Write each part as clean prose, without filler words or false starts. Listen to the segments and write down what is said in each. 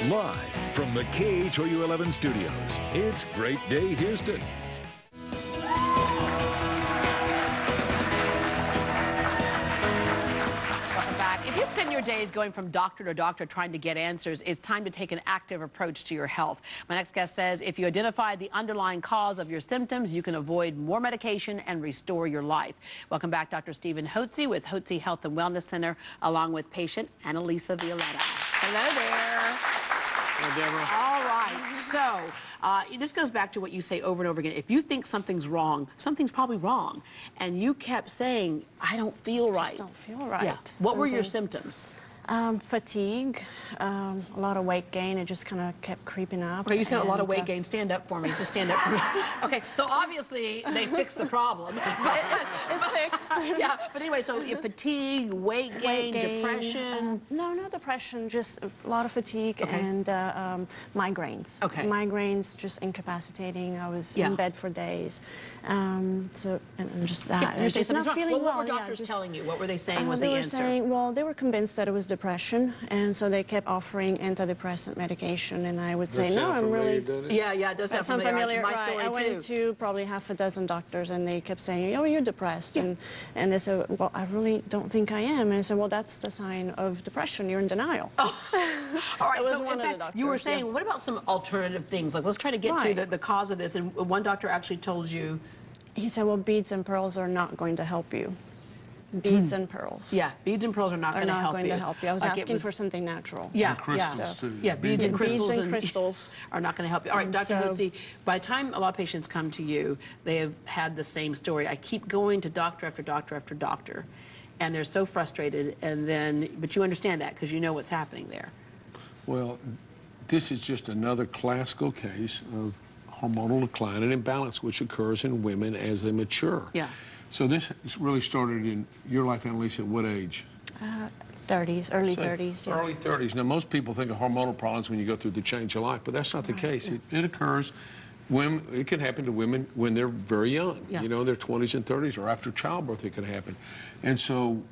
Live from the KHOU11 studios, it's Great Day Houston. Welcome back. If you spend your days going from doctor to doctor trying to get answers, it's time to take an active approach to your health. My next guest says if you identify the underlying cause of your symptoms, you can avoid more medication and restore your life. Welcome back, Dr. Stephen Hotze with Hotze Health and Wellness Center, along with patient Annalisa Violetta. Hello there. Hello, Deborah. All right. So this goes back to what you say over and over again. If you think something's wrong, something's probably wrong. And you kept saying, I don't feel right. I just don't feel right. Yeah. What were your symptoms? Fatigue, a lot of weight gain. It just kind of kept creeping up. Okay, you said a lot of weight gain. Stand up for me. Just stand up for me. Okay, so obviously they fixed the problem. It's fixed. Yeah, but anyway, so fatigue, weight gain, depression. No, not depression, just a lot of fatigue and migraines. Okay. Migraines, just incapacitating. I was in bed for days. And just that. Yeah, you're saying just not feeling well. What were doctors telling you? What were they saying was the answer? They were convinced that it was depression, and so they kept offering antidepressant medication, and I would say, no, I'm really... Yeah, it does sound familiar. My story I went to probably half a dozen doctors, and they kept saying, oh, you're depressed. And they said, well, I really don't think I am. And I said, well, that's the sign of depression. You're in denial. Oh. All right, it was so one of the doctors. You were saying, what about some alternative things? Like, let's try to get to the cause of this. And one doctor actually told you... He said, well, beads and pearls are not going to help you. Beads and pearls. Yeah, beads and pearls are not going to help you. I was asking for something natural. Yeah, and crystals too. Yeah, beads and crystals are not going to help you. All right, Dr. Hotze, by the time a lot of patients come to you, they have had the same story. I keep going to doctor after doctor after doctor, and they're so frustrated. And then, but you understand that because you know what's happening there. Well, this is just another classical case of hormonal decline and imbalance, which occurs in women as they mature. Yeah. So this really started in your life, Annalisa, at what age? 30s, early 30s. Yeah. Early 30s. Now, most people think of hormonal problems when you go through the change of life, but that's not the case. It occurs when it can happen to women when they're very young, you know, their 20s and 30s, or after childbirth it can happen. And so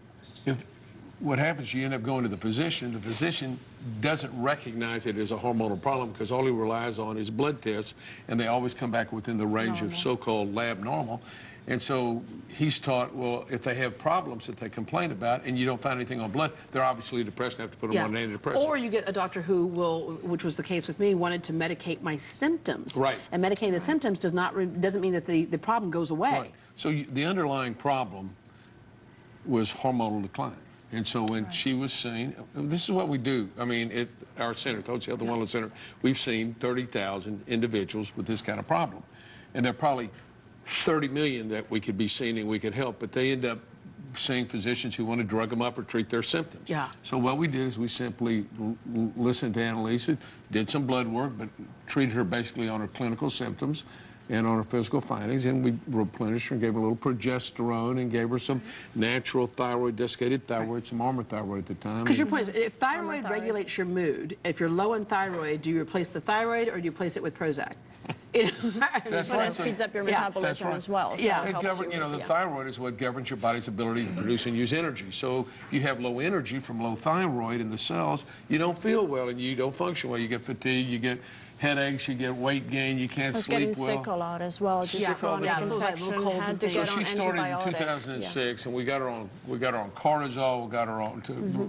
what happens, you end up going to the physician doesn't recognize it as a hormonal problem because all he relies on is blood tests, and they always come back within the range of so-called lab normal. And so he's taught, well, if they have problems that they complain about and you don't find anything on blood, they're obviously depressed and have to put them on an antidepressant. Or you get a doctor who will, which was the case with me, wanted to medicate my symptoms. Right. And medicating the symptoms doesn't mean that the problem goes away. Right. So the underlying problem was hormonal decline. And so when she was seen, this is what we do. I mean, at our center, Hotze Health and Wellness Center, we've seen 30,000 individuals with this kind of problem. And there are probably 30 million that we could be seeing and we could help, but they end up seeing physicians who want to drug them up or treat their symptoms. Yeah. So what we did is we simply listened to Annalisa, did some blood work, but treated her basically on her clinical symptoms and on her physical findings, and we replenished her and gave her a little progesterone and gave her some natural thyroid, desiccated thyroid, some Armour thyroid at the time. Because your point is, if thyroid regulates your mood, if you're low in thyroid, do you replace the thyroid or do you replace it with Prozac? That's right. It speeds up your metabolism as well. So yeah. it helps you know, the thyroid is what governs your body's ability to produce and use energy. So if you have low energy from low thyroid in the cells, you don't feel well and you don't function well. You get fatigue, you get headaches, you get weight gain, you can't sleep well. Getting sick a lot as well. Just chronic infection. So she started in 2006, and we got her on cortisol, we got her on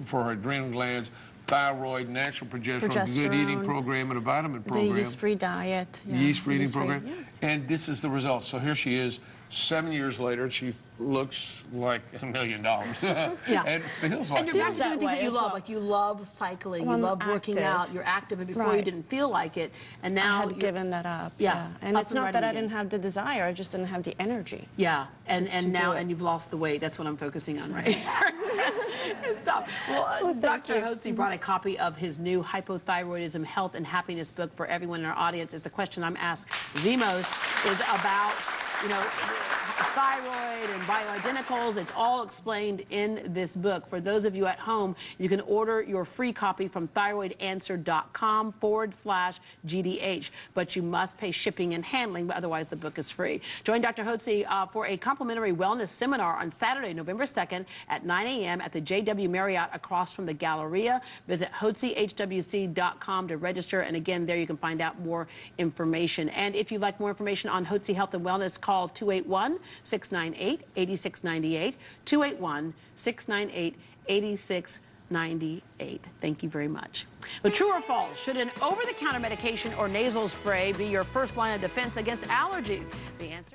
for her adrenal glands, thyroid, natural progesterone, good eating program, and a vitamin program. The yeast-free diet. Yeast-free eating program. And this is the result. So here she is, 7 years later, and she looks like $1 million. And feels like and you're back to doing things that you love. Like you love cycling, you love working out, you're active, and before you didn't feel like it, and now I had given that up. Yeah. And it's not that I didn't have the desire, I just didn't have the energy. Yeah, and now you've lost the weight. That's what I'm focusing on right here. Stop. Well, Dr. Hotze brought a copy of his new Hypothyroidism Health and Happiness book for everyone in our audience. Is the question I'm asked the most is about, you know, thyroid and bioidenticals. It's all explained in this book. For those of you at home, you can order your free copy from thyroidanswer.com/GDH. But you must pay shipping and handling, but otherwise the book is free. Join Dr. Hotze for a complimentary wellness seminar on Saturday, November 2nd at 9 a.m. at the JW Marriott across from the Galleria. Visit hotzehwc.com to register. And again, there you can find out more information. And if you'd like more information on Hotze Health and Wellness, call 281-698-8698, 281-698-8698. Thank you very much. But true or false, should an over-the-counter medication or nasal spray be your first line of defense against allergies? The answer